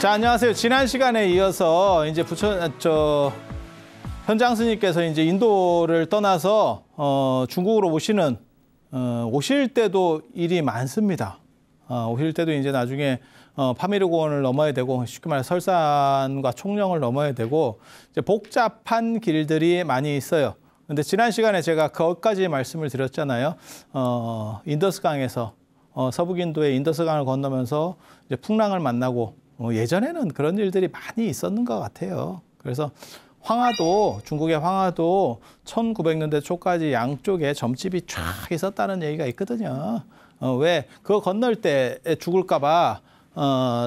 자, 안녕하세요. 지난 시간에 이어서 이제 현장 스님께서 이제 인도를 떠나서 중국으로 오실 때도 일이 많습니다. 오실 때도 이제 나중에 파미르고원을 넘어야 되고, 쉽게 말해 설산과 총령을 넘어야 되고, 이제 복잡한 길들이 많이 있어요. 근데 지난 시간에 제가 거기까지 말씀을 드렸잖아요. 인더스강에서 서북인도의 인더스강을 건너면서 이제 풍랑을 만나고, 예전에는 그런 일들이 많이 있었는 것 같아요. 그래서 황하도, 중국의 황하도 1900년대 초까지 양쪽에 점집이 쫙 있었다는 얘기가 있거든요. 왜? 그거 건널 때 죽을까봐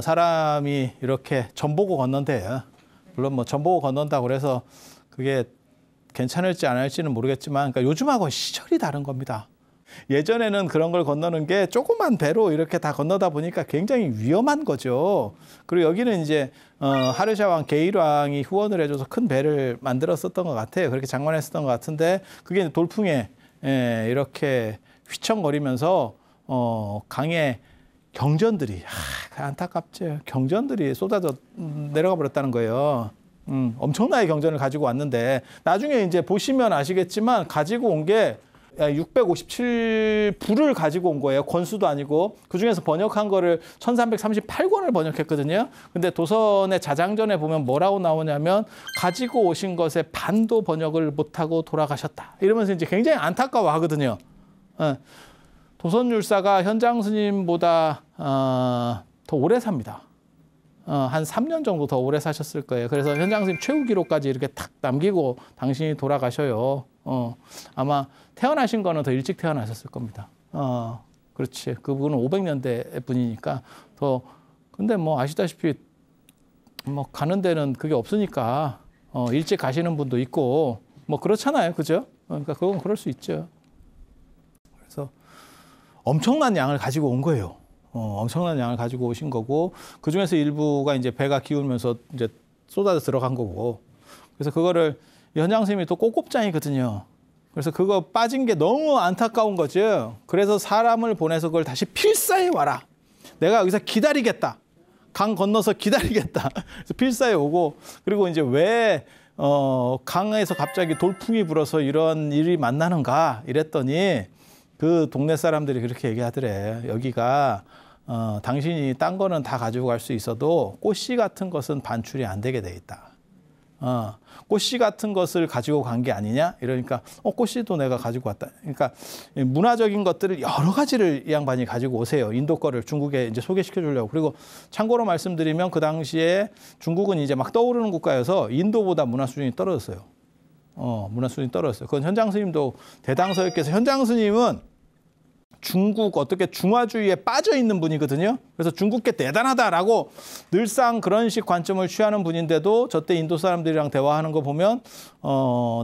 사람이 이렇게 점 보고 건넌대요. 물론 뭐 점 보고 건넌다고 그래서 그게 괜찮을지 안 할지는 모르겠지만, 그러니까 요즘하고 시절이 다른 겁니다. 예전에는 그런 걸 건너는 게 조그만 배로 이렇게 다 건너다 보니까 굉장히 위험한 거죠. 그리고 여기는 이제 하르샤왕 게일왕이 후원을 해줘서 큰 배를 만들었었던 것 같아요. 그렇게 장만했었던 것 같은데, 그게 돌풍에 이렇게 휘청거리면서 강에 경전들이 안타깝죠. 경전들이 쏟아져 내려가 버렸다는 거예요. 엄청나게 경전을 가지고 왔는데, 나중에 이제 보시면 아시겠지만 가지고 온 게 657부를 가지고 온 거예요. 권수도 아니고. 그중에서 번역한 거를 1338권을 번역했거든요. 근데 도선의 자장전에 보면 뭐라고 나오냐면, 가지고 오신 것의 반도 번역을 못하고 돌아가셨다, 이러면서 이제 굉장히 안타까워 하거든요. 도선율사가 현장 스님보다 더 오래 삽니다. 한 3년 정도 더 오래 사셨을 거예요. 그래서 현장 스님 최후 기록까지 이렇게 탁 남기고 당신이 돌아가셔요. 아마 태어나신 거는 더 일찍 태어나셨을 겁니다. 그렇지. 그분은 500년대 분이니까 더. 근데 뭐 아시다시피 뭐 가는 데는 그게 없으니까 일찍 가시는 분도 있고 뭐 그렇잖아요. 그죠? 그러니까 그건 그럴 수 있죠. 그래서 엄청난 양을 가지고 온 거예요. 엄청난 양을 가지고 오신 거고, 그 중에서 일부가 이제 배가 기울면서 이제 쏟아져 들어간 거고, 그래서 그거를 현장 스님이 또 꼬꼽장이거든요. 그래서 그거 빠진 게 너무 안타까운 거죠. 그래서 사람을 보내서 그걸 다시 필사해 와라. 내가 여기서 기다리겠다. 강 건너서 기다리겠다. 그래서 필사해 오고, 그리고 이제 왜 강에서 갑자기 돌풍이 불어서 이런 일이 만나는가 이랬더니, 그 동네 사람들이 그렇게 얘기하더래. 여기가 당신이 딴 거는 다 가지고 갈 수 있어도 꽃씨 같은 것은 반출이 안 되게 돼 있다. 꽃씨 같은 것을 가지고 간 게 아니냐? 이러니까 꽃씨도 내가 가지고 왔다. 그러니까 문화적인 것들을 여러 가지를 이 양반이 가지고 오세요. 인도 거를 중국에 이제 소개시켜 주려고. 그리고 참고로 말씀드리면 그 당시에 중국은 이제 막 떠오르는 국가여서 인도보다 문화 수준이 떨어졌어요. 문화 수준이 떨어졌어요. 그건 현장 스님도 대당서였겠어요. 현장 스님은 중국 어떻게 중화주의에 빠져 있는 분이거든요. 그래서 중국계 대단하다라고 늘상 그런 식 관점을 취하는 분인데도 저때 인도 사람들이랑 대화하는 거 보면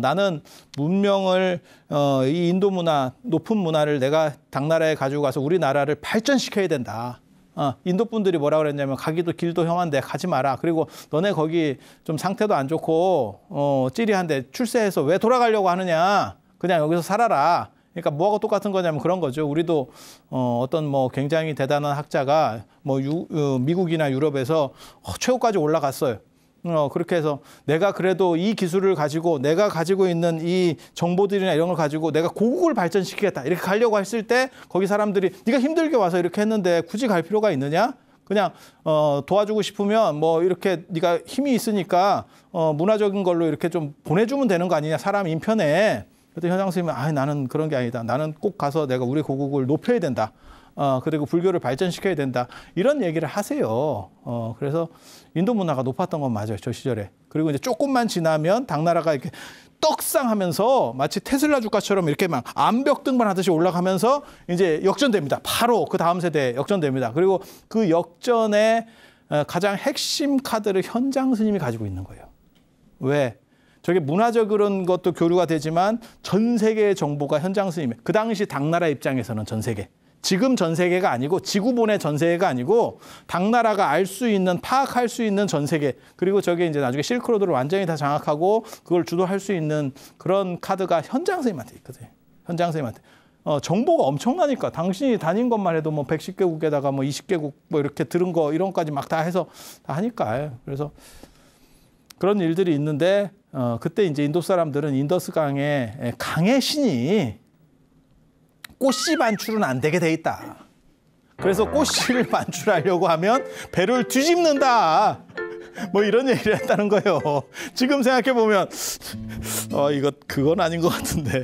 나는 문명을 이 인도 문화, 높은 문화를 내가 당나라에 가지고 가서 우리나라를 발전시켜야 된다. 인도 분들이 뭐라 그랬냐면, 가기도 길도 형한데 가지 마라. 그리고 너네 거기 좀 상태도 안 좋고 찌리한데 출세해서 왜 돌아가려고 하느냐. 그냥 여기서 살아라. 그러니까 뭐하고 똑같은 거냐면 그런 거죠. 우리도 어떤 뭐 굉장히 대단한 학자가 뭐 미국이나 유럽에서 최고까지 올라갔어요. 그렇게 해서 내가 그래도 이 기술을 가지고 내가 가지고 있는 이 정보들이나 이런 걸 가지고 내가 고국을 발전시키겠다, 이렇게 가려고 했을 때 거기 사람들이 네가 힘들게 와서 이렇게 했는데 굳이 갈 필요가 있느냐? 그냥 도와주고 싶으면 뭐 이렇게 네가 힘이 있으니까 문화적인 걸로 이렇게 좀 보내주면 되는 거 아니냐, 사람 인편에. 그때 현장 스님은 나는 그런 게 아니다. 나는 꼭 가서 내가 우리 고국을 높여야 된다. 그리고 불교를 발전시켜야 된다. 이런 얘기를 하세요. 그래서 인도 문화가 높았던 건 맞아요. 저 시절에. 그리고 이제 조금만 지나면 당나라가 이렇게 떡상하면서 마치 테슬라 주가처럼 이렇게 막 암벽 등반하듯이 올라가면서 이제 역전됩니다. 바로 그 다음 세대에 역전됩니다. 그리고 그 역전의 가장 핵심 카드를 현장 스님이 가지고 있는 거예요. 왜? 저게 문화적인 것도 교류가 되지만 전 세계의 정보가 현장 스님의, 그 당시 당나라 입장에서는 전 세계, 지금 전 세계가 아니고 지구본의 전 세계가 아니고 당나라가 알 수 있는, 파악할 수 있는 전 세계, 그리고 저게 이제 나중에 실크로드를 완전히 다 장악하고 그걸 주도할 수 있는 그런 카드가 현장 스님한테 있거든요. 현장 스님한테. 정보가 엄청나니까 당신이 다닌 것만 해도 뭐 110개국에다가 뭐 20개국 뭐 이렇게 들은 거 이런 것까지 막 다 해서 다 하니까. 그래서 그런 일들이 있는데 그때 이제 인도 사람들은 인더스강에 강의 신이 꽃씨 반출은 안 되게 돼 있다. 그래서 꽃씨를 반출하려고 하면 배를 뒤집는다. 뭐 이런 얘기를 했다는 거예요. 지금 생각해 보면 그건 아닌 것 같은데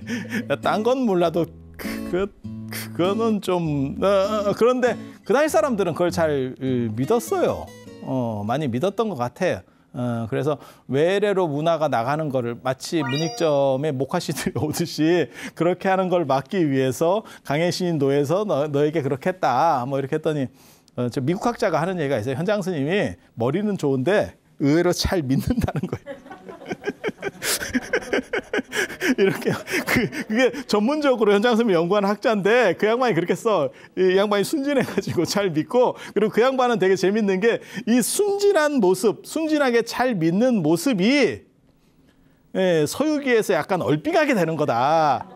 딴 건 몰라도 그거는 좀 그런데 그 당시 사람들은 그걸 잘 믿었어요. 많이 믿었던 것 같아요. 그래서 외래로 문화가 나가는 거를 마치 문익점에 목화씨들이 오듯이 그렇게 하는 걸 막기 위해서 강해 신인 노에서 너에게 그렇게 했다. 뭐 이렇게 했더니 저 미국 학자가 하는 얘기가 있어요. 현장 스님이 머리는 좋은데 의외로 잘 믿는다는 거예요. 이렇게 그게 전문적으로 현장 스님이 연구하는 학자인데 그 양반이 그렇게 써. 이 양반이 순진해가지고 잘 믿고 그리고 그 양반은 되게 재밌는 게 이 순진한 모습, 순진하게 잘 믿는 모습이 서유기에서 약간 얼삐가게 되는 거다.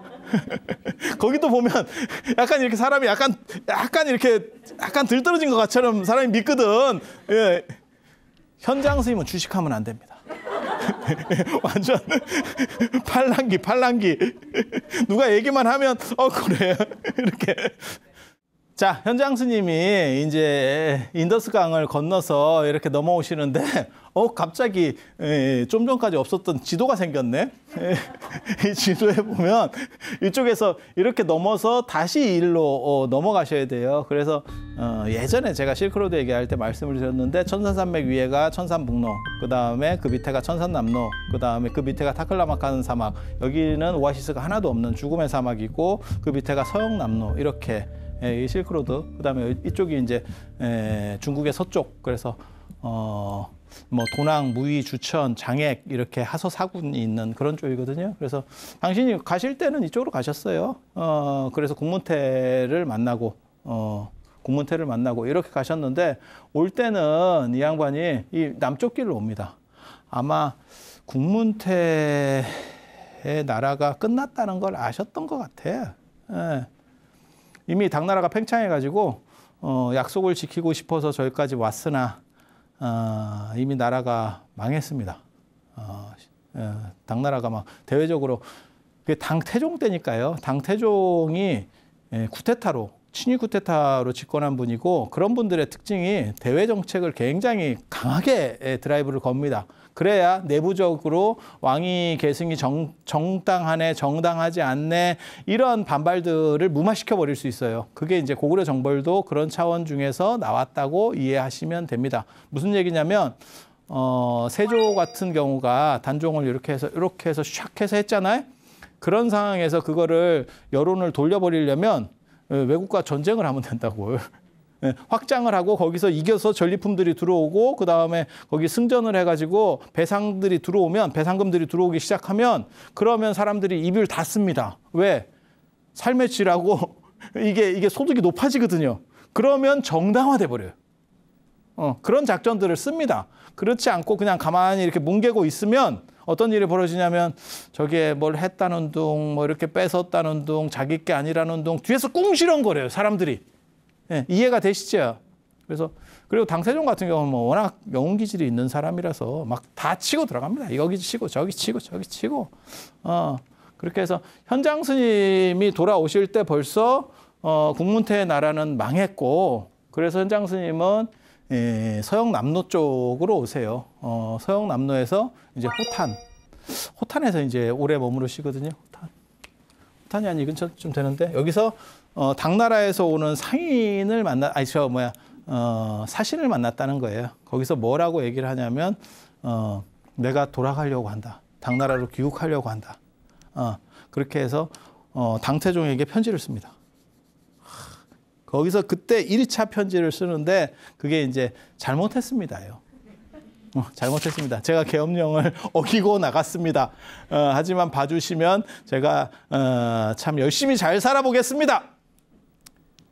거기도 보면 약간 이렇게 사람이 약간 이렇게 약간 들떨어진 것 같처럼 사람이 믿거든. 예. 현장 스님은 주식하면 안 됩니다. 완전 팔랑기. 누가 얘기만 하면 그래 이렇게. 자, 현장 스님이 이제 인더스강을 건너서 이렇게 넘어오시는데 갑자기 좀 전까지 없었던 지도가 생겼네. 이 지도에 보면 이쪽에서 이렇게 넘어서 다시 이 일로 넘어가셔야 돼요. 그래서 예전에 제가 실크로드 얘기할 때 말씀을 드렸는데 천산산맥 위에가 천산북로, 그다음에 그 밑에가 천산남로, 그다음에 그 밑에가 타클라마칸 사막, 여기는 오아시스가 하나도 없는 죽음의 사막이고 그 밑에가 서영남로 이렇게 이 실크로드, 그다음에 이쪽이 이제 중국의 서쪽, 그래서 뭐 도낭, 무의, 주천, 장액 이렇게 하서 사군이 있는 그런 쪽이거든요. 그래서 당신이 가실 때는 이쪽으로 가셨어요. 그래서 국문태를 만나고 이렇게 가셨는데 올 때는 이 양반이 이 남쪽 길로 옵니다. 아마 국문태의 나라가 끝났다는 걸 아셨던 것 같아요. 예. 이미 당나라가 팽창해가지고 약속을 지키고 싶어서 저기까지 왔으나 이미 나라가 망했습니다. 당나라가 막 대외적으로 당태종 때니까요. 당태종이 쿠데타로 친위 쿠데타로 집권한 분이고 그런 분들의 특징이 대외 정책을 굉장히 강하게 드라이브를 겁니다. 그래야 내부적으로 왕위 계승이 정당하네, 정당하지 않네 이런 반발들을 무마시켜 버릴 수 있어요. 그게 이제 고구려 정벌도 그런 차원 중에서 나왔다고 이해하시면 됩니다. 무슨 얘기냐면 세조 같은 경우가 단종을 이렇게 해서 샥 해서 했잖아요. 그런 상황에서 그거를 여론을 돌려버리려면 외국과 전쟁을 하면 된다고요. 확장을 하고 거기서 이겨서 전리품들이 들어오고 그다음에 거기 승전을 해가지고 배상들이 들어오면 배상금들이 들어오기 시작하면 그러면 사람들이 입을 닫습니다. 왜? 삶의 질하고 이게 소득이 높아지거든요. 그러면 정당화돼 버려요. 그런 작전들을 씁니다. 그렇지 않고 그냥 가만히 이렇게 뭉개고 있으면 어떤 일이 벌어지냐면 저기에 뭘 했다는 둥, 뭐 이렇게 뺏었다는 둥, 자기 게 아니라는 둥 뒤에서 꿍시렁거려요, 사람들이. 예, 이해가 되시죠? 그리고 당세종 같은 경우는 뭐 워낙 영웅 기질이 있는 사람이라서 막 다 치고 들어갑니다. 여기 치고 저기 치고 저기 치고. 그렇게 해서 현장 스님이 돌아오실 때 벌써 국문태의 나라는 망했고 그래서 현장 스님은 서영남로 쪽으로 오세요. 서영남로에서 이제 호탄에서 이제 오래 머무르시거든요. 호탄이 한 이 근처쯤 되는데 여기서 당나라에서 오는 상인을 사신을 만났다는 거예요. 거기서 뭐라고 얘기를 하냐면 내가 돌아가려고 한다. 당나라로 귀국하려고 한다. 그렇게 해서 당태종에게 편지를 씁니다. 거기서 그때 1차 편지를 쓰는데 그게 이제 잘못했습니다요. 잘못했습니다. 제가 계엄령을 어기고 나갔습니다. 하지만 봐주시면 제가 참 열심히 잘 살아보겠습니다.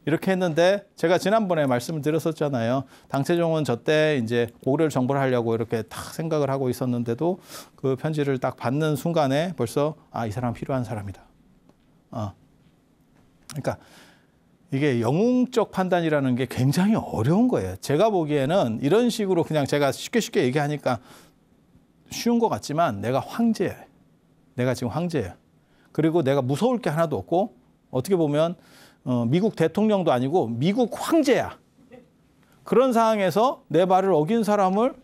이렇게 했는데 제가 지난번에 말씀을 드렸었잖아요. 당태종은 저때 이제 고구려를 정벌하려고 이렇게 딱 생각을 하고 있었는데도 그 편지를 딱 받는 순간에 벌써 이 사람 필요한 사람이다. 그러니까 이게 영웅적 판단이라는 게 굉장히 어려운 거예요. 제가 보기에는 이런 식으로 그냥 제가 쉽게 얘기하니까 쉬운 것 같지만 내가 황제예요. 내가 지금 황제예요. 그리고 내가 무서울 게 하나도 없고 어떻게 보면 미국 대통령도 아니고 미국 황제야. 그런 상황에서 내 말을 어긴 사람을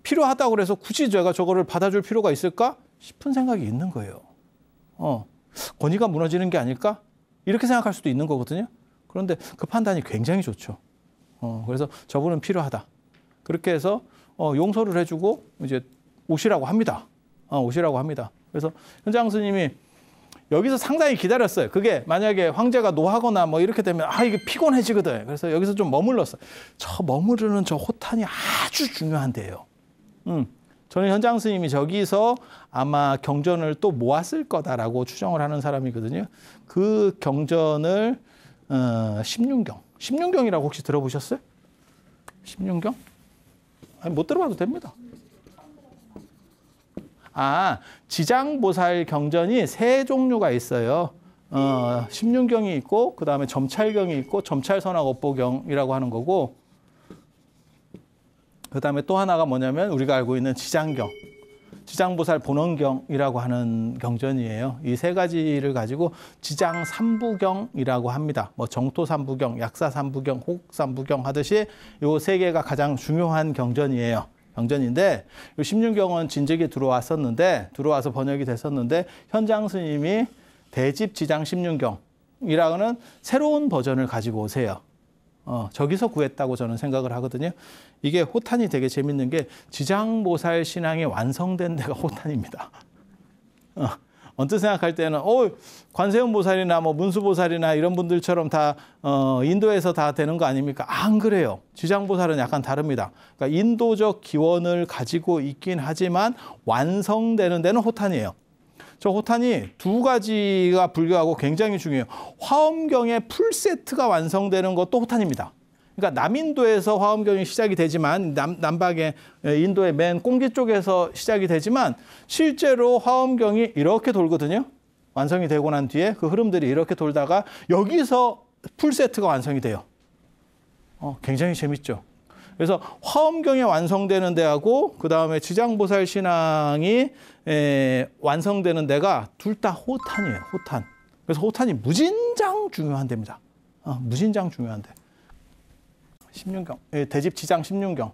필요하다고 그래서 굳이 제가 저거를 받아줄 필요가 있을까 싶은 생각이 있는 거예요. 권위가 무너지는 게 아닐까? 이렇게 생각할 수도 있는 거거든요. 그런데 그 판단이 굉장히 좋죠. 그래서 저분은 필요하다. 그렇게 해서 용서를 해주고 이제 오시라고 합니다. 오시라고 합니다. 그래서 현장 스님이 여기서 상당히 기다렸어요. 그게 만약에 황제가 노하거나 뭐 이렇게 되면 이게 피곤해지거든. 그래서 여기서 좀 머물렀어요. 저 머무르는 저 호탄이 아주 중요한데요. 저는 현장 스님이 저기서 아마 경전을 또 모았을 거다라고 추정을 하는 사람이거든요. 그 경전을 십륜경. 십륜경이라고 혹시 들어보셨어요? 십륜경? 아니, 못 들어봐도 됩니다. 지장보살 경전이 세 종류가 있어요. 십륜경이 있고, 그 다음에 점찰경이 있고, 점찰선악업보경이라고 하는 거고, 그 다음에 또 하나가 뭐냐면 우리가 알고 있는 지장경, 지장보살 본원경이라고 하는 경전이에요. 이 세 가지를 가지고 지장 삼부경이라고 합니다. 뭐 정토 삼부경, 약사 삼부경, 혹 삼부경 하듯이 이 세 개가 가장 중요한 경전이에요. 경전인데 이 십륜경은 진즉에 들어와서 번역이 됐었는데 현장 스님이 대집 지장 십륜경이라는 새로운 버전을 가지고 오세요. 저기서 구했다고 저는 생각을 하거든요. 이게 호탄이 되게 재밌는 게 지장보살 신앙이 완성된 데가 호탄입니다. 언뜻 생각할 때는 관세음보살이나 뭐 문수보살이나 이런 분들처럼 다 인도에서 다 되는 거 아닙니까? 안 그래요. 지장보살은 약간 다릅니다. 그러니까 인도적 기원을 가지고 있긴 하지만 완성되는 데는 호탄이에요. 저 호탄이 두 가지가 불교하고 굉장히 중요해요. 화엄경의 풀세트가 완성되는 것도 호탄입니다. 그러니까 남인도에서 화엄경이 시작이 되지만 남박의 인도의 맨 꽁지 쪽에서 시작이 되지만 실제로 화엄경이 이렇게 돌거든요. 완성이 되고 난 뒤에 그 흐름들이 이렇게 돌다가 여기서 풀세트가 완성이 돼요. 굉장히 재밌죠. 그래서 화엄경이 완성되는 데하고 그 다음에 지장보살 신앙이 완성되는 데가 둘 다 호탄이에요. 호탄. 그래서 호탄이 무진장 중요한 데입니다. 무진장 중요한 데. 십륜경, 대집 지장 십륜경.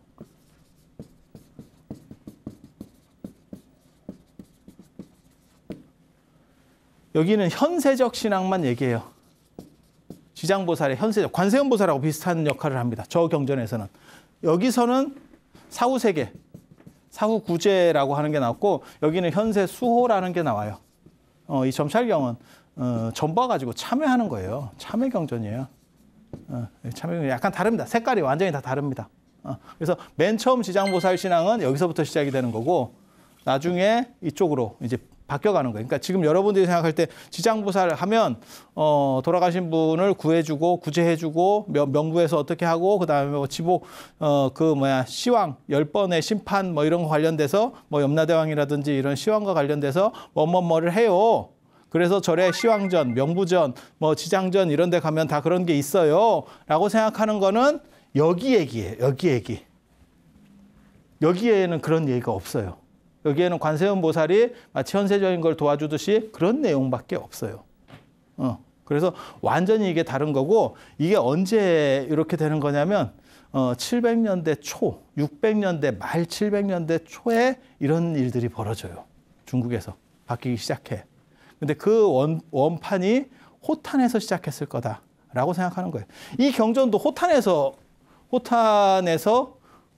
여기는 현세적 신앙만 얘기해요. 지장보살의 현세적, 관세음보살하고 비슷한 역할을 합니다. 저 경전에서는. 여기서는 사후세계, 사후구제라고 하는 게 나왔고 여기는 현세수호라는 게 나와요. 이 점찰경은 전봐가지고 참회하는 거예요. 참회경전이에요. 참회경전 약간 다릅니다. 색깔이 완전히 다 다릅니다. 그래서 맨 처음 지장보살 신앙은 여기서부터 시작이 되는 거고 나중에 이쪽으로 이제 바뀌어가는 거예요. 그러니까 지금 여러분들이 생각할 때 지장보살 하면 돌아가신 분을 구해주고 구제해주고 명부에서 어떻게 하고 그다음에 뭐 지복 시왕 10번의 심판 뭐 이런 거 관련돼서 뭐 염라대왕이라든지 이런 시왕과 관련돼서 뭐를 해요. 그래서 절에 시왕전, 명부전, 뭐 지장전 이런 데 가면 다 그런 게 있어요. 라고 생각하는 거는 여기 얘기예요. 여기 얘기. 여기에는 그런 얘기가 없어요. 여기에는 관세음보살이 마치 현세적인 걸 도와주듯이 그런 내용밖에 없어요. 그래서 완전히 이게 다른 거고 이게 언제 이렇게 되는 거냐면 700년대 초, 600년대 말 700년대 초에 이런 일들이 벌어져요. 중국에서 바뀌기 시작해. 근데 그 원판이 호탄에서 시작했을 거다라고 생각하는 거예요. 이 경전도 호탄에서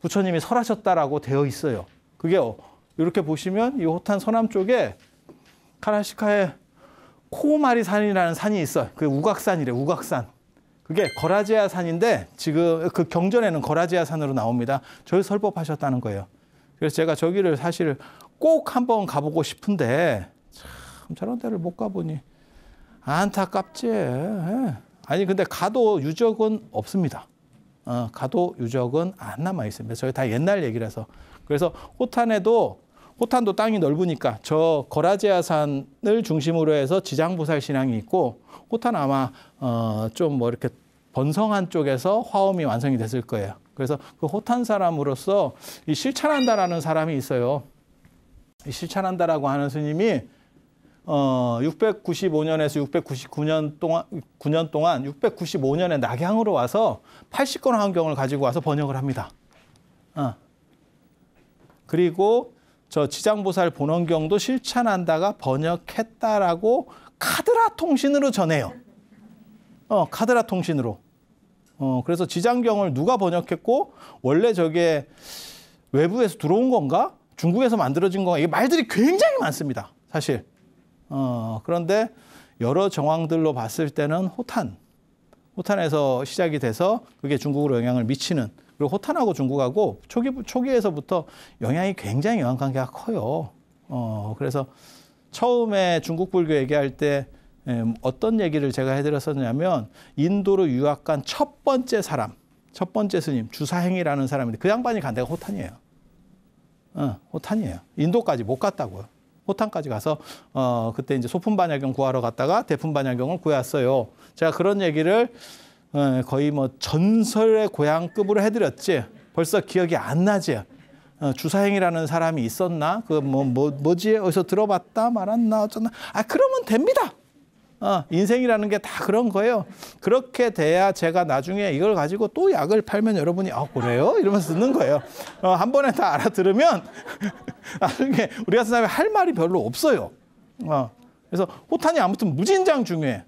부처님이 설하셨다라고 되어 있어요. 그게 이렇게 보시면 이 호탄 서남 쪽에 카라시카에 코마리 산이라는 산이 있어요. 그 우각산이래, 우각산. 그게 거라제아 산인데 지금 그 경전에는 거라제아 산으로 나옵니다. 저기 설법하셨다는 거예요. 그래서 제가 저기를 사실 꼭 한번 가보고 싶은데 참 저런 데를 못 가보니 안타깝지. 아니 근데 가도 유적은 없습니다. 가도 유적은 안 남아 있습니다. 저희 다 옛날 얘기라서. 그래서 호탄에도 호탄도 땅이 넓으니까 저 거라제아산을 중심으로 해서 지장보살 신앙이 있고 호탄 아마 좀 뭐 이렇게 번성한 쪽에서 화엄이 완성이 됐을 거예요. 그래서 그 호탄 사람으로서 이 실찬한다라는 사람이 있어요. 이 실찬한다라고 하는 스님이 695년에서 699년 동안 695년에 낙양으로 와서 80권 환경을 가지고 와서 번역을 합니다. 그리고 저 지장보살 본원경도 실찬한다가 번역했다라고 카드라 통신으로 전해요. 카드라 통신으로. 그래서 지장경을 누가 번역했고 원래 저게 외부에서 들어온 건가? 중국에서 만들어진 건가? 이게 말들이 굉장히 많습니다. 사실. 그런데 여러 정황들로 봤을 때는 호탄에서 시작이 돼서 그게 중국으로 영향을 미치는, 그리고 호탄하고 중국하고 초기에서부터 영향이 굉장히 영향관계가 커요. 그래서 처음에 중국 불교 얘기할 때 어떤 얘기를 제가 해드렸었냐면 인도로 유학 간 첫 번째 스님 주사행이라는 사람인데 그 양반이 간 데가 호탄이에요. 호탄이에요. 인도까지 못 갔다고요. 호탄까지 가서 그때 이제 소품반야경 구하러 갔다가 대품반야경을 구해왔어요. 제가 그런 얘기를 거의 뭐 전설의 고향급으로 해드렸지. 벌써 기억이 안 나지. 주사행이라는 사람이 있었나? 그 뭐지? 어디서 들어봤다 말았나? 어쩌나? 그러면 됩니다. 인생이라는 게 다 그런 거예요. 그렇게 돼야 제가 나중에 이걸 가지고 또 약을 팔면 여러분이 그래요? 이러면서 듣는 거예요. 한 번에 다 알아들으면 나중에 우리 같은 사람이 할 말이 별로 없어요. 그래서 호탄이 아무튼 무진장 중요해.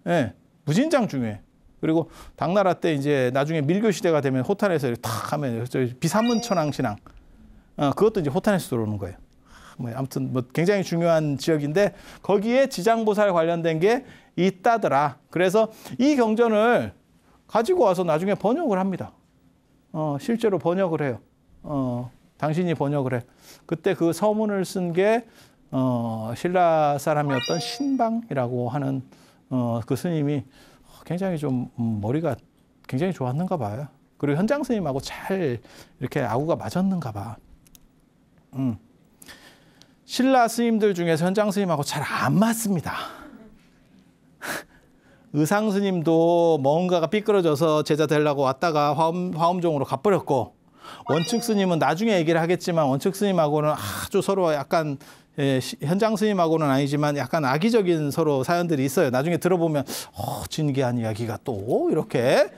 네, 무진장 중요해. 그리고 당나라 때 이제 나중에 밀교 시대가 되면 호탄에서 탁 하면 비사문천왕 신앙. 그것도 이제 호탄에서 들어오는 거예요. 아무튼 굉장히 중요한 지역인데 거기에 지장보살 관련된 게 있다더라. 그래서 이 경전을 가지고 와서 나중에 번역을 합니다. 실제로 번역을 해요. 당신이 번역을 해. 그때 그 서문을 쓴 게 신라 사람이었던 신방이라고 하는 그 스님이 굉장히 좀 머리가 굉장히 좋았는가 봐요. 그리고 현장 스님하고 잘 이렇게 아구가 맞았는가 봐. 신라 스님들 중에서 현장 스님하고 잘 안 맞습니다. 의상 스님도 뭔가가 삐뚤어져서 제자 되려고 왔다가 화엄종으로 가버렸고, 원측 스님은 나중에 얘기를 하겠지만 원측 스님하고는 아주 서로 약간 현장 스님하고는 아니지만 약간 악의적인 서로 사연들이 있어요. 나중에 들어보면 진기한 이야기가 또 이렇게.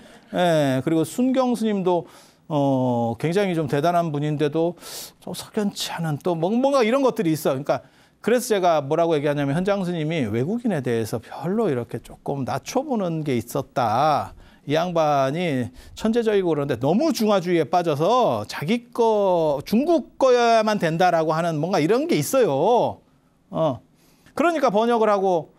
그리고 순경 스님도 굉장히 좀 대단한 분인데도 좀 석연치 않은 또 뭔가 이런 것들이 있어. 그러니까 그래서 제가 뭐라고 얘기하냐면 현장 스님이 외국인에 대해서 별로 이렇게 조금 낮춰보는 게 있었다. 이 양반이 천재적이고 그러는데 너무 중화주의에 빠져서 자기 중국 거여야만 된다라고 하는 뭔가 이런 게 있어요. 그러니까 번역을 하고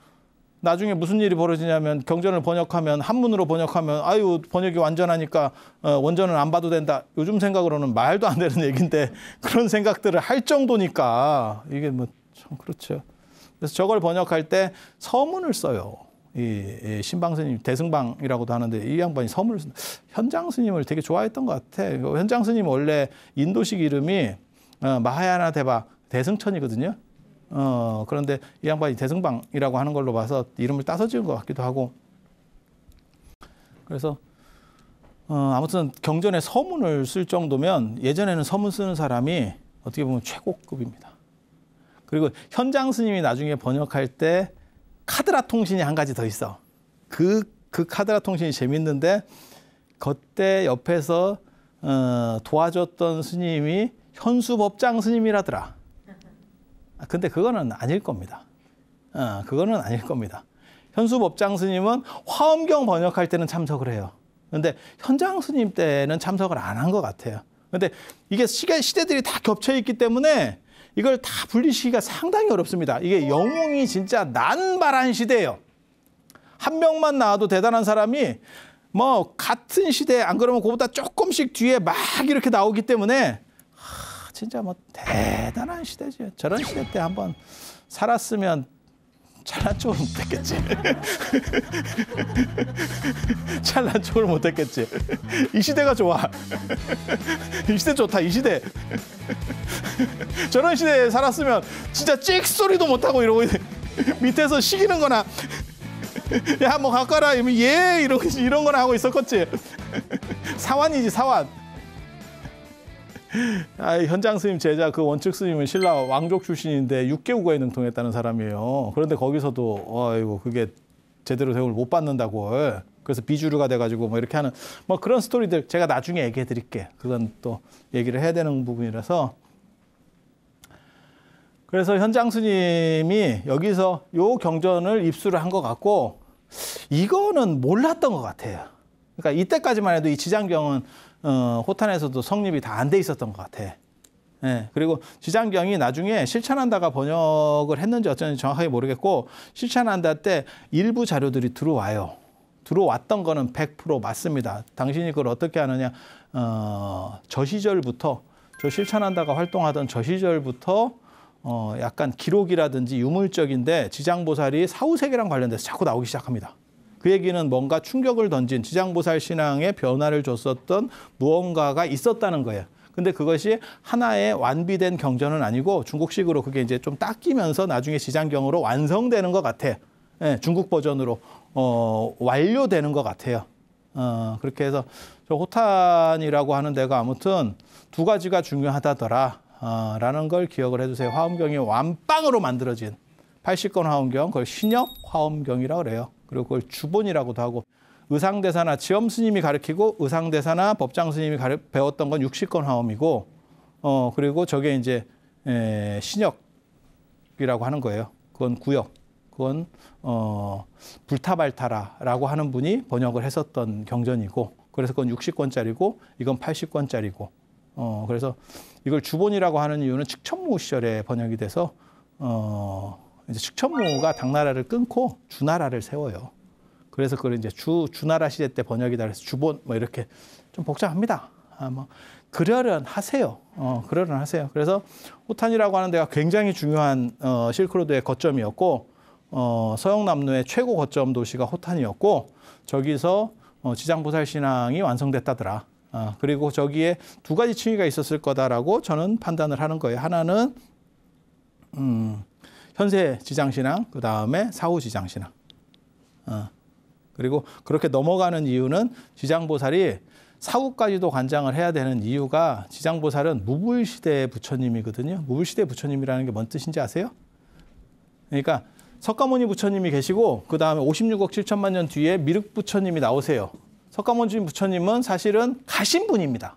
나중에 무슨 일이 벌어지냐면 경전을 번역하면 한문으로 번역하면 아유 번역이 완전하니까 원전은 안 봐도 된다. 요즘 생각으로는 말도 안 되는 얘기인데 그런 생각들을 할 정도니까 이게 뭐 참 그렇죠. 그래서 저걸 번역할 때 서문을 써요. 이 신방 스님, 대승방이라고도 하는데 이 양반이 서문을 쓴다. 현장 스님을 되게 좋아했던 것 같아. 현장 스님 원래 인도식 이름이 마하야나 대바 대승천이거든요. 그런데 이 양반이 대승방이라고 하는 걸로 봐서 이름을 따서 지은 것 같기도 하고. 그래서 아무튼 경전에 서문을 쓸 정도면 예전에는 서문 쓰는 사람이 어떻게 보면 최고급입니다. 그리고 현장 스님이 나중에 번역할 때 카드라 통신이 한 가지 더 있어. 그 카드라 통신이 재밌는데 그때 옆에서 도와줬던 스님이 현수법장 스님이라더라. 근데 그거는 아닐 겁니다. 그거는 아닐 겁니다. 현수법장 스님은 화엄경 번역할 때는 참석을 해요. 근데 현장 스님 때는 참석을 안 한 것 같아요. 근데 이게 시대들이 다 겹쳐 있기 때문에 이걸 다 분리시키기가 상당히 어렵습니다. 이게 영웅이 진짜 난발한 시대예요. 한 명만 나와도 대단한 사람이 뭐 같은 시대에 안 그러면 그보다 조금씩 뒤에 막 이렇게 나오기 때문에 진짜 뭐 대단한 시대지. 저런 시대 때 한번 살았으면 잘난 척을 못했겠지. 잘난 척을 못했겠지. 이 시대가 좋아. 이 시대 좋다. 이 시대. 저런 시대에 살았으면 진짜 찍 소리도 못하고 이러고 밑에서 시키는 거나 야 뭐 가까라 이러면 예 이런 거나 하고 있었겠지. 사환이지 사환. 아, 현장 스님 제자 그 원측 스님은 신라 왕족 출신인데 6개국어에 능통했다는 사람이에요. 그런데 거기서도 아이고 그게 제대로 대우를 못 받는다고. 그래서 비주류가 돼가지고 뭐 이렇게 하는 뭐 그런 스토리들 제가 나중에 얘기해 드릴게. 그건 또 얘기를 해야 되는 부분이라서. 그래서 현장 스님이 여기서 요 경전을 입수를 한 것 같고 이거는 몰랐던 것 같아요. 그러니까 이때까지만 해도 이 지장경은 호탄에서도 성립이 다 안 돼 있었던 것 같아. 예, 그리고 지장경이 나중에 실천한다가 번역을 했는지 어쩐지 정확하게 모르겠고 실천한다 때 일부 자료들이 들어와요. 들어왔던 거는 100% 맞습니다. 당신이 그걸 어떻게 하느냐. 저 시절부터 저 실천한다가 활동하던 저 시절부터 약간 기록이라든지 유물적인데 지장보살이 사후세계랑 관련돼서 자꾸 나오기 시작합니다. 그 얘기는 뭔가 충격을 던진 지장보살 신앙에 변화를 줬었던 무언가가 있었다는 거예요. 근데 그것이 하나의 완비된 경전은 아니고 중국식으로 그게 이제 좀 닦이면서 나중에 지장경으로 완성되는 것 같아. 예, 중국 버전으로 완료되는 것 같아요. 그렇게 해서 저 호탄이라고 하는 데가 아무튼 두 가지가 중요하다더라. 라는 걸 기억을 해주세요. 화엄경이 완빵으로 만들어진 80권 화엄경, 그걸 신협 화엄경이라고 그래요. 그리고 그걸 주본이라고도 하고 의상대사나 지엄 스님이 가르치고 의상대사나 법장 스님이 배웠던 건 60권 화엄이고 그리고 저게 이제 신역이라고 하는 거예요. 그건 구역. 그건 불타발타라라고 하는 분이 번역을 했었던 경전이고 그래서 그건 60권짜리고 이건 80권짜리고 그래서 이걸 주본이라고 하는 이유는 측천무 시절에 번역이 돼서 이제 측천무가 당나라를 끊고 주나라를 세워요. 그래서 그걸 이제 주나라 시대 때 번역이다 그래서 주본 뭐 이렇게 좀 복잡합니다. 뭐 그러려니 하세요. 그러려니 하세요. 그래서 호탄이라고 하는 데가 굉장히 중요한 실크로드의 거점이었고 서영남루의 최고 거점 도시가 호탄이었고 저기서 지장보살 신앙이 완성됐다더라. 그리고 저기에 두 가지 층위가 있었을 거다라고 저는 판단을 하는 거예요. 하나는 현세 지장신앙, 그 다음에 사후 지장신앙. 그리고 그렇게 넘어가는 이유는 지장보살이 사후까지도 관장을 해야 되는 이유가 지장보살은 무불시대 부처님이거든요. 무불시대 부처님이라는 게 뭔 뜻인지 아세요? 그러니까 석가모니 부처님이 계시고 그 다음에 56억 7천만 년 뒤에 미륵 부처님이 나오세요. 석가모니 부처님은 사실은 가신 분입니다.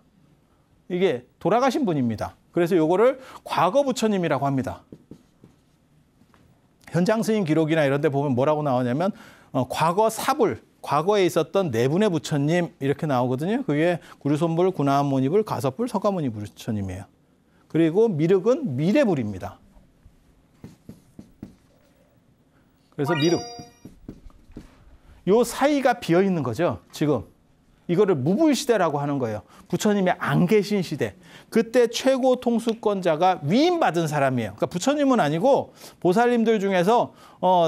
이게 돌아가신 분입니다. 그래서 요거를 과거 부처님이라고 합니다. 현장 스님 기록이나 이런 데 보면 뭐라고 나오냐면 과거 사불, 과거에 있었던 네 분의 부처님 이렇게 나오거든요. 그게 구류손불, 구나모니불, 가섭불, 석가모니 부처님이에요. 그리고 미륵은 미래불입니다. 그래서 미륵. 요 사이가 비어 있는 거죠, 지금. 이거를 무불시대라고 하는 거예요. 부처님이 안 계신 시대. 그때 최고 통수권자가 위임받은 사람이에요. 그러니까 부처님은 아니고 보살님들 중에서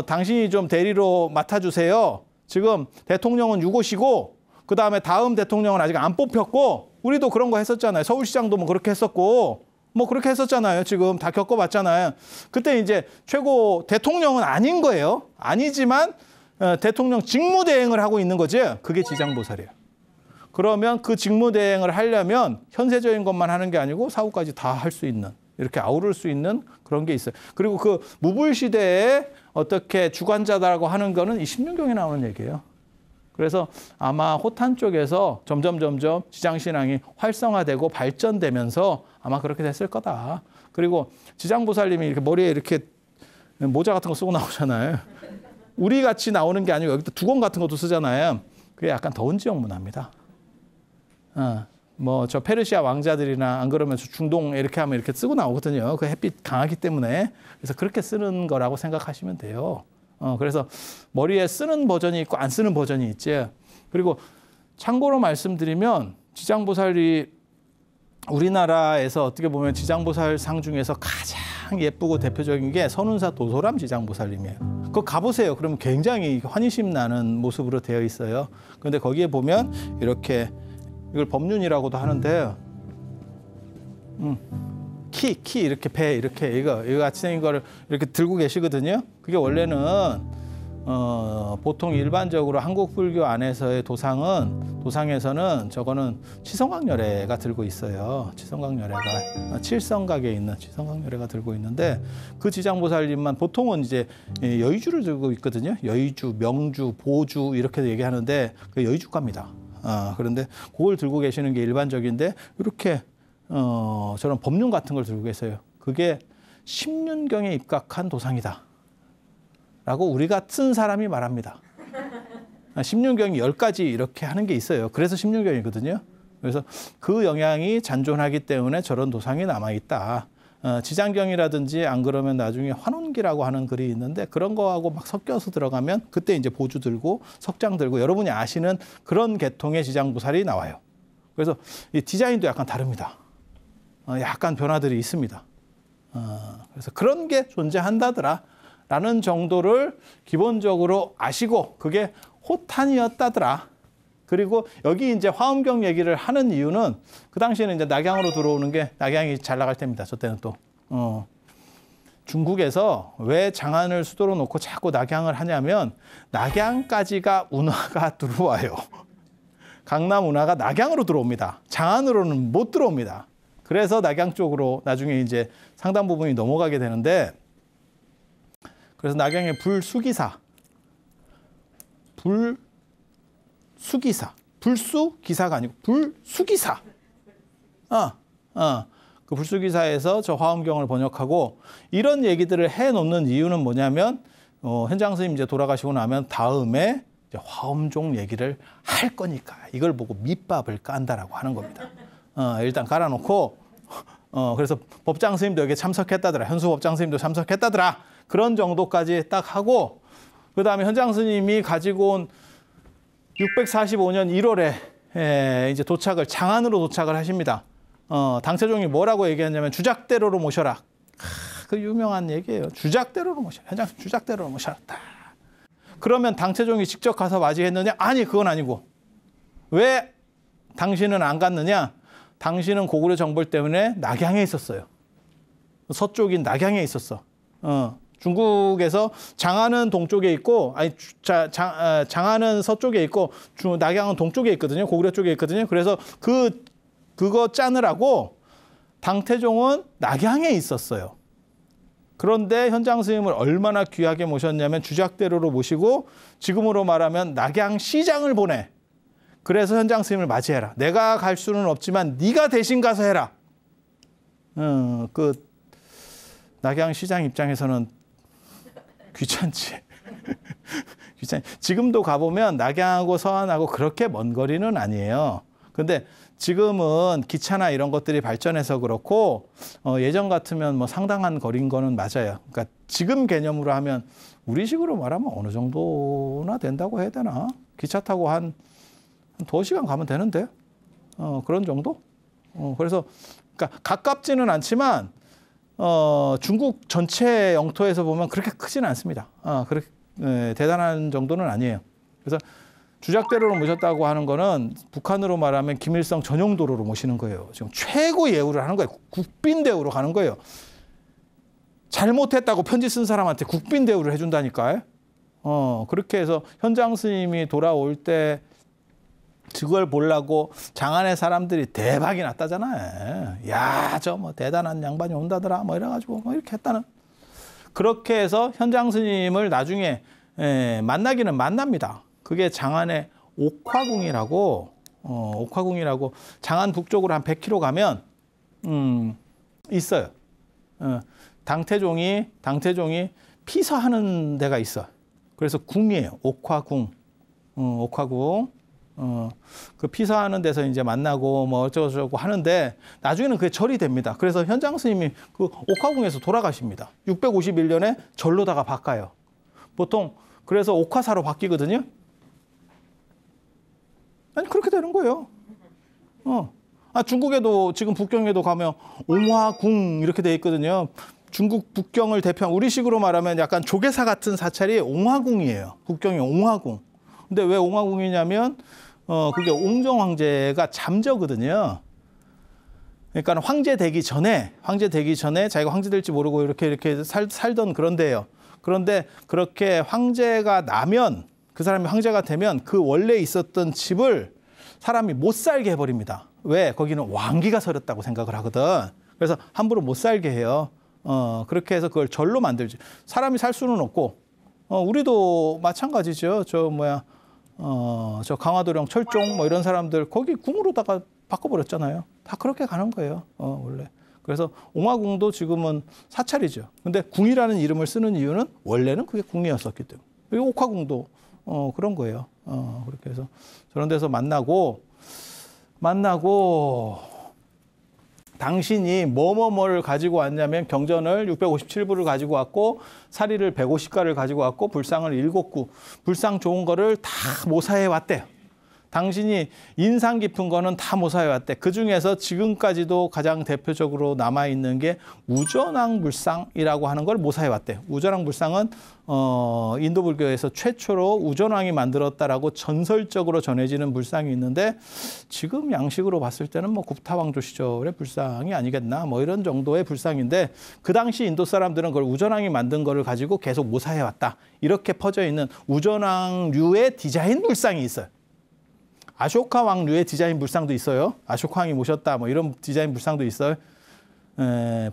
당신이 좀 대리로 맡아주세요. 지금 대통령은 유고시고 그 다음에 다음 대통령은 아직 안 뽑혔고 우리도 그런 거 했었잖아요. 서울시장도 뭐 그렇게 했었고 뭐 그렇게 했었잖아요. 지금 다 겪어봤잖아요. 그때 이제 최고 대통령은 아닌 거예요. 아니지만 대통령 직무대행을 하고 있는 거지. 그게 지장보살이에요. 그러면 그 직무대행을 하려면 현세적인 것만 하는 게 아니고 사후까지 다 할 수 있는 이렇게 아우를 수 있는 그런 게 있어요. 그리고 그 무불시대에 어떻게 주관자다라고 하는 거는 이 십륜경에 나오는 얘기예요. 그래서 아마 호탄 쪽에서 점점 지장신앙이 활성화되고 발전되면서 아마 그렇게 됐을 거다. 그리고 지장보살님이 이렇게 머리에 이렇게 모자 같은 거 쓰고 나오잖아요. 우리 같이 나오는 게 아니고 여기다 두건 같은 것도 쓰잖아요. 그게 약간 더운 지역 문화입니다. 뭐 저 페르시아 왕자들이나 안 그러면 중동 이렇게 하면 이렇게 쓰고 나오거든요. 그 햇빛 강하기 때문에. 그래서 그렇게 쓰는 거라고 생각하시면 돼요. 그래서 머리에 쓰는 버전이 있고 안 쓰는 버전이 있지. 그리고 참고로 말씀드리면 지장보살이 우리나라에서 어떻게 보면 지장보살 상 중에서 가장 예쁘고 대표적인 게 선운사 도소람 지장보살님이에요. 그거 가보세요. 그러면 굉장히 환희심 나는 모습으로 되어 있어요. 그런데 거기에 보면 이렇게 이걸 법륜이라고도 하는데 키 이렇게 배 이렇게 이거 같이 생긴 거를 이렇게 들고 계시거든요. 그게 원래는 보통 일반적으로 한국 불교 안에서의 도상에서는 저거는 치성각열애가 들고 있어요. 치성각열애가 칠성각에 있는 치성각열애가 들고 있는데 그 지장보살님만 보통은 이제 여의주를 들고 있거든요. 여의주, 명주, 보주 이렇게 얘기하는데 그 여의주가입니다. 그런데 그걸 들고 계시는 게 일반적인데 이렇게 저런 법륜 같은 걸 들고 계세요. 그게 십륜경에 입각한 도상이다. 라고 우리 같은 사람이 말합니다. 십륜경이 10가지 이렇게 하는 게 있어요. 그래서 십륜경이거든요. 그래서 그 영향이 잔존하기 때문에 저런 도상이 남아있다. 지장경이라든지 안 그러면 나중에 환원기라고 하는 글이 있는데 그런 거하고 막 섞여서 들어가면 그때 이제 보주 들고 석장 들고 여러분이 아시는 그런 계통의 지장보살이 나와요. 그래서 이 디자인도 약간 다릅니다. 약간 변화들이 있습니다. 그래서 그런 게 존재한다더라. 라는 정도를 기본적으로 아시고 그게 호탄이었다더라. 그리고 여기 이제 화엄경 얘기를 하는 이유는 그 당시에는 이제 낙양으로 들어오는 게 낙양이 잘 나갈 때입니다. 저 때는 또. 중국에서 왜 장안을 수도로 놓고 자꾸 낙양을 하냐면 낙양까지가 운하가 들어와요. 강남 운하가 낙양으로 들어옵니다. 장안으로는 못 들어옵니다. 그래서 낙양 쪽으로 나중에 이제 상당 부분이 넘어가게 되는데 그래서 낙양의 불수기사, 불수기사가 아니고 불수기사. 그 불수기사에서 저 화엄경을 번역하고 이런 얘기들을 해놓는 이유는 뭐냐면 현장 스님 이제 돌아가시고 나면 다음에 이제 화엄종 얘기를 할 거니까 이걸 보고 밑밥을 깐다라고 하는 겁니다. 일단 깔아놓고 그래서 법장 스님도 여기에 참석했다더라. 현수 법장 스님도 참석했다더라. 그런 정도까지 딱 하고 그 다음에 현장 스님이 가지고 온 645년 1월에 이제 장안으로 도착을 하십니다. 당체종이 뭐라고 얘기했냐면 주작대로로 모셔라. 그 유명한 얘기예요. 주작대로로 모셔라. 현장 스님 주작대로로 모셔라. 그러면 당체종이 직접 가서 맞이했느냐? 아니, 그건 아니고. 왜 당신은 안 갔느냐? 당신은 고구려 정벌 때문에 낙양에 있었어요. 서쪽인 낙양에 있었어. 중국에서 장안은 동쪽에 있고, 장안은 서쪽에 있고, 낙양은 동쪽에 있거든요. 고구려 쪽에 있거든요. 그래서 그거 짜느라고 당태종은 낙양에 있었어요. 그런데 현장 스님을 얼마나 귀하게 모셨냐면 주작대로로 모시고 지금으로 말하면 낙양 시장을 보내. 그래서 현장 스님을 맞이해라. 내가 갈 수는 없지만 네가 대신 가서 해라. 그 낙양 시장 입장에서는 귀찮지. 지금도 가보면 낙양하고 서안하고 그렇게 먼 거리는 아니에요. 근데 지금은 기차나 이런 것들이 발전해서 그렇고 예전 같으면 뭐 상당한 거리인 거는 맞아요. 그러니까 지금 개념으로 하면 우리식으로 말하면 어느 정도나 된다고 해야 되나? 기차 타고 한 2시간 가면 되는데 그런 정도? 그래서 그러니까 가깝지는 않지만 중국 전체 영토에서 보면 그렇게 크지는 않습니다. 그렇게 대단한 정도는 아니에요. 그래서 주작대로로 모셨다고 하는 거는 북한으로 말하면 김일성 전용 도로로 모시는 거예요. 지금 최고 예우를 하는 거예요. 국빈 대우로 가는 거예요. 잘못했다고 편지 쓴 사람한테 국빈 대우를 해준다니까요. 그렇게 해서 현장 스님이 돌아올 때 그걸 보려고 장안의 사람들이 대박이 났다잖아요. 야, 저 뭐 대단한 양반이 온다더라. 뭐 이래가지고 뭐 이렇게 했다는. 그렇게 해서 현장 스님을 나중에 만나기는 만납니다. 그게 장안의 옥화궁이라고 장안 북쪽으로 한 100km 가면 있어요. 당태종이 피서하는 데가 있어. 그래서 궁이에요. 옥화궁. 그 피서하는 데서 이제 만나고 뭐 어쩌고저쩌고 하는데 나중에는 그게 절이 됩니다. 그래서 현장 스님이 그 옥화궁에서 돌아가십니다. 651년에 절로다가 바꿔요. 보통 그래서 옥화사로 바뀌거든요. 아니 그렇게 되는 거예요. 중국에도 지금 북경에도 가면 옹화궁 이렇게 돼 있거든요. 중국 북경을 대표한 우리식으로 말하면 약간 조계사 같은 사찰이 옹화궁이에요. 북경의 옹화궁. 근데 왜 옹화궁이냐면 그게 옹정 황제가 잠저거든요. 그러니까 황제 되기 전에 자기가 황제 될지 모르고 이렇게 살던 그런 데예요. 그런데 그렇게 황제가 나면 그 사람이 황제가 되면 그 원래 있었던 집을 사람이 못 살게 해버립니다. 왜? 거기는 왕기가 서렸다고 생각을 하거든. 그래서 함부로 못 살게 해요. 그렇게 해서 그걸 절로 만들지. 사람이 살 수는 없고, 우리도 마찬가지죠. 저 강화도령 철종 뭐 이런 사람들 거기 궁으로다가 바꿔버렸잖아요. 다 그렇게 가는 거예요. 원래. 그래서 옹화궁도 지금은 사찰이죠. 근데 궁이라는 이름을 쓰는 이유는 원래는 그게 궁이었었기 때문에. 그리고 옥화궁도 그런 거예요. 그렇게 해서 저런 데서 만나고 당신이 뭐를 가지고 왔냐면 경전을 657부를 가지고 왔고 사리를 150가를 가지고 왔고 불상을 7구, 불상 좋은 거를 다 모사해 왔대요. 당신이 인상 깊은 거는 다 모사해 왔대. 그중에서 지금까지도 가장 대표적으로 남아있는 게 우전왕불상이라고 하는 걸 모사해 왔대. 우전왕불상은 인도 불교에서 최초로 우전왕이 만들었다라고 전설적으로 전해지는 불상이 있는데 지금 양식으로 봤을 때는 뭐 굽타왕조 시절의 불상이 아니겠나 뭐 이런 정도의 불상인데 그 당시 인도 사람들은 그걸 우전왕이 만든 거를 가지고 계속 모사해 왔다. 이렇게 퍼져 있는 우전왕류의 디자인 불상이 있어요. 아쇼카 왕류의 디자인 불상도 있어요. 아쇼카 왕이 모셨다 뭐 이런 디자인 불상도 있어요.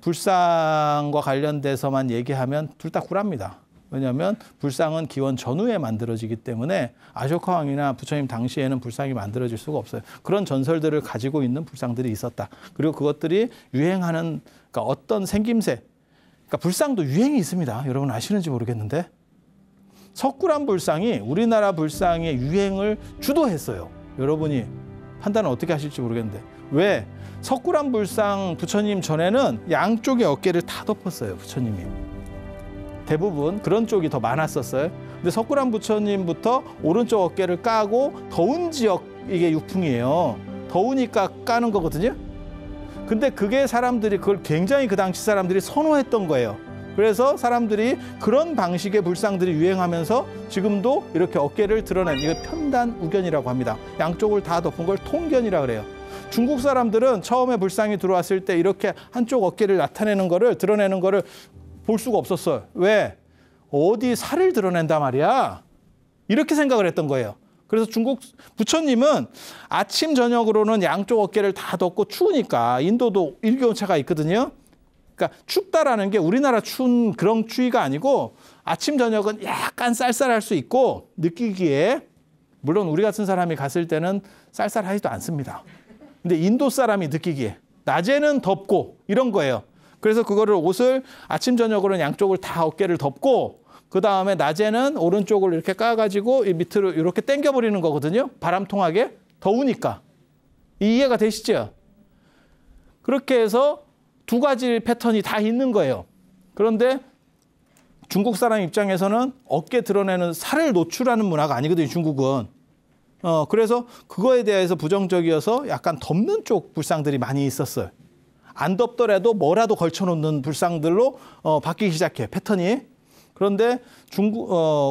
불상과 관련돼서만 얘기하면 둘 다 꿀합니다. 왜냐하면 불상은 기원 전후에 만들어지기 때문에 아쇼카 왕이나 부처님 당시에는 불상이 만들어질 수가 없어요. 그런 전설들을 가지고 있는 불상들이 있었다. 그리고 그것들이 유행하는 그러니까 어떤 생김새. 그러니까 불상도 유행이 있습니다. 여러분 아시는지 모르겠는데 석굴암 불상이 우리나라 불상의 유행을 주도했어요. 여러분이 판단을 어떻게 하실지 모르겠는데 왜? 석굴암 불상 부처님 전에는 양쪽의 어깨를 다 덮었어요. 부처님이. 대부분 그런 쪽이 더 많았었어요. 근데 석굴암 부처님부터 오른쪽 어깨를 까고 더운 지역 이게 유풍이에요. 더우니까 까는 거거든요. 근데 그게 사람들이 그걸 굉장히 그 당시 사람들이 선호했던 거예요. 그래서 사람들이 그런 방식의 불상들이 유행하면서 지금도 이렇게 어깨를 드러낸 이걸 편단우견이라고 합니다. 양쪽을 다 덮은 걸 통견이라 그래요. 중국 사람들은 처음에 불상이 들어왔을 때 이렇게 한쪽 어깨를 나타내는 거를 드러내는 거를 볼 수가 없었어요. 왜? 어디 살을 드러낸단 말이야. 이렇게 생각을 했던 거예요. 그래서 중국 부처님은 아침 저녁으로는 양쪽 어깨를 다 덮고 추우니까 인도도 일교차가 있거든요. 그러니까 춥다라는 게 우리나라 추운 그런 추위가 아니고 아침 저녁은 약간 쌀쌀할 수 있고 느끼기에 물론 우리 같은 사람이 갔을 때는 쌀쌀하지도 않습니다. 근데 인도 사람이 느끼기에 낮에는 덥고 이런 거예요. 그래서 그거를 옷을 아침 저녁으로는 양쪽을 다 어깨를 덮고 그 다음에 낮에는 오른쪽을 이렇게 까가지고 이 밑으로 이렇게 당겨버리는 거거든요. 바람 통하게 더우니까. 이해가 되시죠? 그렇게 해서 두 가지 패턴이 다 있는 거예요. 그런데 중국 사람 입장에서는 어깨 드러내는 살을 노출하는 문화가 아니거든요, 중국은. 그래서 그거에 대해서 부정적이어서 약간 덮는 쪽 불상들이 많이 있었어요. 안 덮더라도 뭐라도 걸쳐놓는 불상들로 바뀌기 시작해, 패턴이. 그런데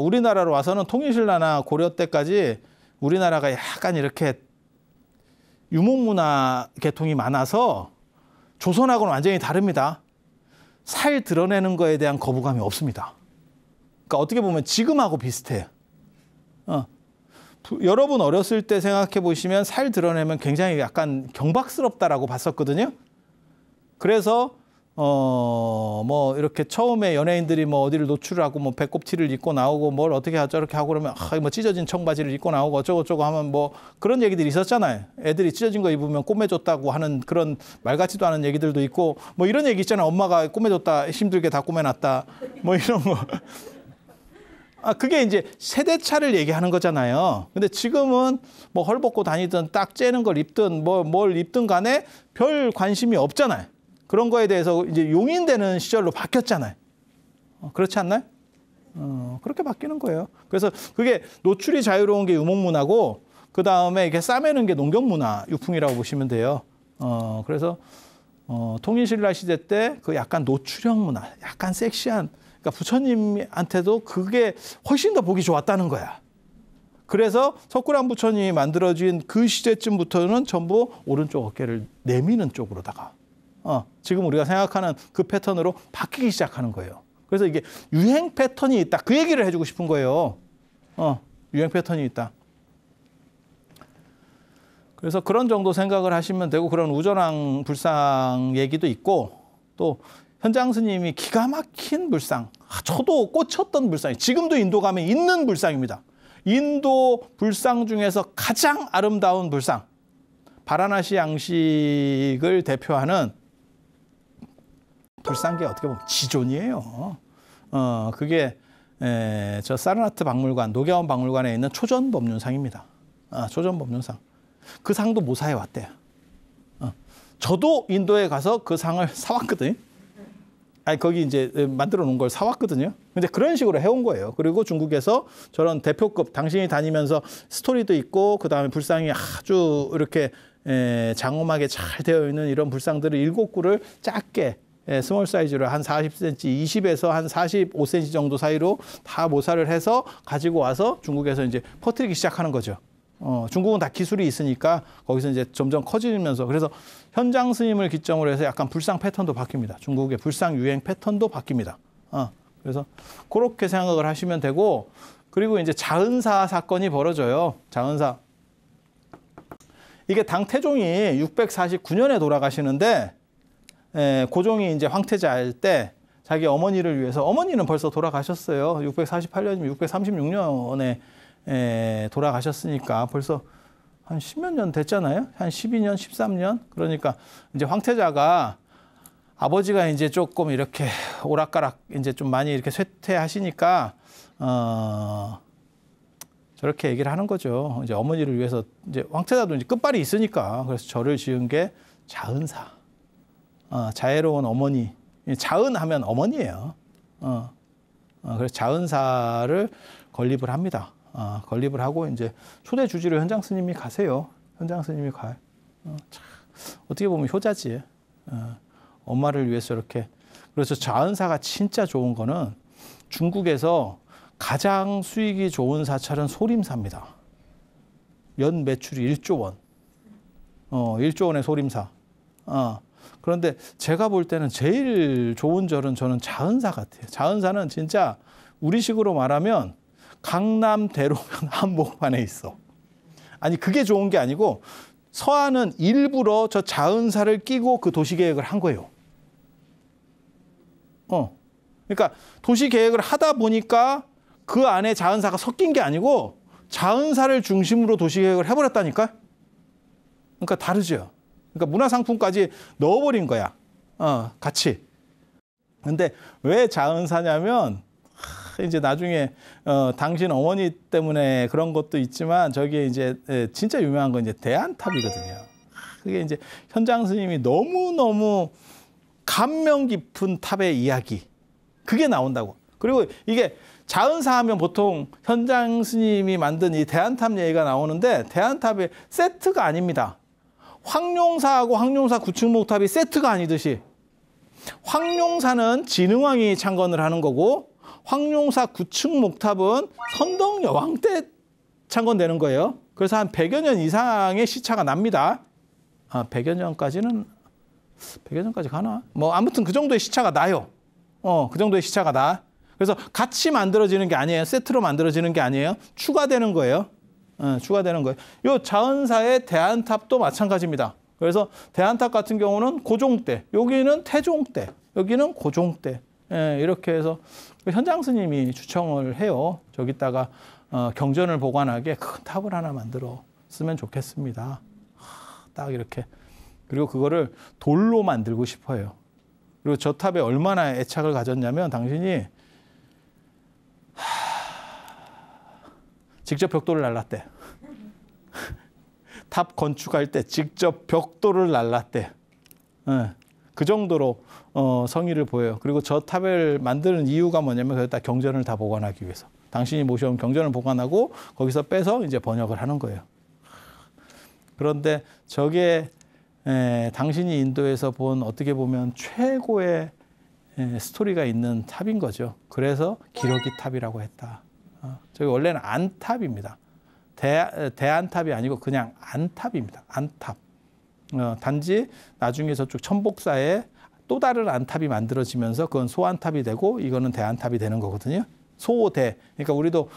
우리나라로 와서는 통일신라나 고려 때까지 우리나라가 약간 이렇게 유목문화 계통이 많아서 조선하고는 완전히 다릅니다. 살 드러내는 거에 대한 거부감이 없습니다. 그러니까 어떻게 보면 지금하고 비슷해요. 여러분 어렸을 때 생각해 보시면 살 드러내면 굉장히 약간 경박스럽다라고 봤었거든요. 그래서 뭐 이렇게 처음에 연예인들이 뭐 어디를 노출하고 뭐 배꼽티를 입고 나오고 뭘 어떻게 하죠 저렇게 하고 그러면 뭐 찢어진 청바지를 입고 나오고 어쩌고저쩌고 하면 뭐 그런 얘기들이 있었잖아요. 애들이 찢어진 거 입으면 꼬매줬다고 하는 그런 말 같지도 않은 얘기들도 있고 뭐 이런 얘기 있잖아요. 엄마가 꼬매줬다 힘들게 다 꼬매놨다 뭐 이런 거. 그게 이제 세대차를 얘기하는 거잖아요. 근데 지금은 뭐 헐벗고 다니든 딱 째는 걸 입든 뭘 입든 간에 별 관심이 없잖아요. 그런 거에 대해서 이제 용인되는 시절로 바뀌었잖아요. 그렇지 않나요? 그렇게 바뀌는 거예요. 그래서 그게 노출이 자유로운 게 유목문화고 그 다음에 이렇게 싸매는 게 농경문화 유풍이라고 보시면 돼요. 그래서 통일신라 시대 때 그 약간 노출형 문화, 약간 섹시한 그러니까 부처님한테도 그게 훨씬 더 보기 좋았다는 거야. 그래서 석굴암 부처님이 만들어진 그 시대쯤부터는 전부 오른쪽 어깨를 내미는 쪽으로다가 지금 우리가 생각하는 그 패턴으로 바뀌기 시작하는 거예요. 그래서 이게 유행 패턴이 있다. 그 얘기를 해주고 싶은 거예요. 유행 패턴이 있다. 그래서 그런 정도 생각을 하시면 되고, 그런 우전왕 불상 얘기도 있고, 또 현장 스님이 기가 막힌 불상, 저도 꽂혔던 불상이 지금도 인도 가면 있는 불상입니다. 인도 불상 중에서 가장 아름다운 불상, 바라나시 양식을 대표하는 불상계 어떻게 보면 지존이에요. 그게 저 사르나트 박물관, 노갸원 박물관에 있는 초전법륜상입니다. 초전법륜상. 그 상도 모사해 왔대요. 저도 인도에 가서 그 상을 사왔거든요. 아니, 거기 이제 만들어 놓은 걸 사왔거든요. 근데 그런 식으로 해온 거예요. 그리고 중국에서 저런 대표급, 당신이 다니면서 스토리도 있고, 그 다음에 불상이 아주 이렇게 장엄하게 잘 되어 있는 이런 불상들을 7구를 작게, 스몰 사이즈로 한 40cm, 20에서 한 45cm 정도 사이로 다 모사를 해서 가지고 와서 중국에서 이제 퍼뜨리기 시작하는 거죠. 중국은 다 기술이 있으니까 거기서 이제 점점 커지면서, 그래서 현장 스님을 기점으로 해서 약간 불상 패턴도 바뀝니다. 중국의 불상 유행 패턴도 바뀝니다. 그래서 그렇게 생각을 하시면 되고, 그리고 이제 자은사 사건이 벌어져요. 자은사. 이게 당태종이 649년에 돌아가시는데, 고종이 이제 황태자일 때 자기 어머니를 위해서, 어머니는 벌써 돌아가셨어요. 648년이면 636년에 돌아가셨으니까 벌써 한 10몇 년 됐잖아요. 한 12년, 13년. 그러니까 이제 황태자가 아버지가 이제 조금 이렇게 오락가락 이제 좀 많이 이렇게 쇠퇴하시니까 저렇게 얘기를 하는 거죠. 이제 어머니를 위해서, 이제 황태자도 이제 끝발이 있으니까, 그래서 절을 지은 게 자은사. 자애로운 어머니. 자은 하면 어머니예요. 그래서 자은사를 건립을 합니다. 건립을 하고 이제 초대 주지로 현장 스님이 가세요. 현장 스님이 가요. 어떻게 보면 효자지. 엄마를 위해서 이렇게. 그래서 자은사가 진짜 좋은 거는 중국에서 가장 수익이 좋은 사찰은 소림사입니다. 연 매출이 1조 원. 1조 원의 소림사. 그런데 제가 볼 때는 제일 좋은 절은 저는 자은사 같아요. 자은사는 진짜 우리식으로 말하면 강남 대로변 한복판에 있어. 아니, 그게 좋은 게 아니고 서안은 일부러 저 자은사를 끼고 그 도시계획을 한 거예요. 그러니까 도시계획을 하다 보니까 그 안에 자은사가 섞인 게 아니고 자은사를 중심으로 도시계획을 해버렸다니까. 그러니까 다르죠. 그러니까 문화상품까지 넣어버린 거야. 같이. 근데 왜 자은사냐면, 이제 나중에 당신 어머니 때문에 그런 것도 있지만, 저게 이제 진짜 유명한 건 이제 대안탑이거든요. 그게 이제 현장 스님이 너무너무 감명 깊은 탑의 이야기, 그게 나온다고. 그리고 이게 자은사 하면 보통 현장 스님이 만든 이 대안탑 얘기가 나오는데, 대안탑의 세트가 아닙니다. 황룡사하고 황룡사 구층목탑이 세트가 아니듯이, 황룡사는 진흥왕이 창건을 하는 거고, 황룡사 구층목탑은 선덕여왕 때 창건되는 거예요. 그래서 한 100여 년 이상의 시차가 납니다. 100여 년까지는, 100여 년까지 가나? 뭐 아무튼 그 정도의 시차가 나요. 그 정도의 시차가 나. 그래서 같이 만들어지는 게 아니에요. 세트로 만들어지는 게 아니에요. 추가되는 거예요. 추가되는 거예요. 요 자은사의 대안탑도 마찬가지입니다. 그래서 대안탑 같은 경우는 고종 때, 여기는 태종 때, 여기는 고종 때, 이렇게 해서 현장 스님이 추청을 해요. 저기다가 경전을 보관하게 큰 탑을 하나 만들어 쓰면 좋겠습니다. 딱 이렇게. 그리고 그거를 돌로 만들고 싶어요. 그리고 저 탑에 얼마나 애착을 가졌냐면, 당신이 직접 벽돌을 날랐대. 탑 건축할 때 직접 벽돌을 날랐대. 그 정도로 성의를 보여요. 그리고 저 탑을 만드는 이유가 뭐냐면, 거기다 경전을 다 보관하기 위해서. 당신이 모셔온 경전을 보관하고 거기서 빼서 이제 번역을 하는 거예요. 그런데 저게 당신이 인도에서 본, 어떻게 보면 최고의 스토리가 있는 탑인 거죠. 그래서 기러기 탑이라고 했다. 저기 원래는 안탑입니다. 대안탑이 아니고 그냥 안탑입니다. 안탑. 단지 나중에 저쪽 천복사에 또 다른 안탑이 만들어지면서 그건 소안탑이 되고 이거는 대안탑이 되는 거거든요. 소대. 그러니까 우리도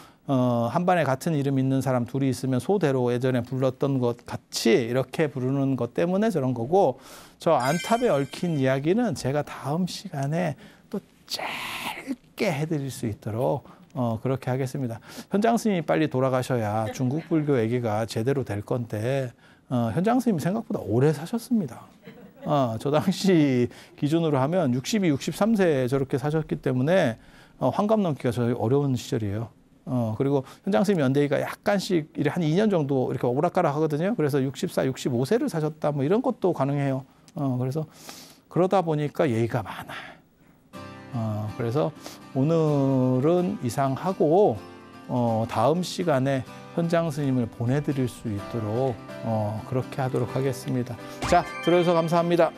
한반에 같은 이름 있는 사람 둘이 있으면 소대로 예전에 불렀던 것 같이 이렇게 부르는 것 때문에 저런 거고, 저 안탑에 얽힌 이야기는 제가 다음 시간에 또 짧게 해드릴 수 있도록 그렇게 하겠습니다. 현장 스님이 빨리 돌아가셔야 중국 불교 얘기가 제대로 될 건데 현장 스님이 생각보다 오래 사셨습니다. 저 당시 기준으로 하면 62, 63세 저렇게 사셨기 때문에 환갑 넘기가 저희 어려운 시절이에요. 그리고 현장 스님 연대기가 약간씩 한 2년 정도 이렇게 오락가락 하거든요. 그래서 64, 65세를 사셨다 뭐 이런 것도 가능해요. 그래서 그러다 보니까 예의가 많아요. 그래서 오늘은 이상하고 다음 시간에 현장 스님을 보내드릴 수 있도록 그렇게 하도록 하겠습니다. 자, 들어주셔서 감사합니다.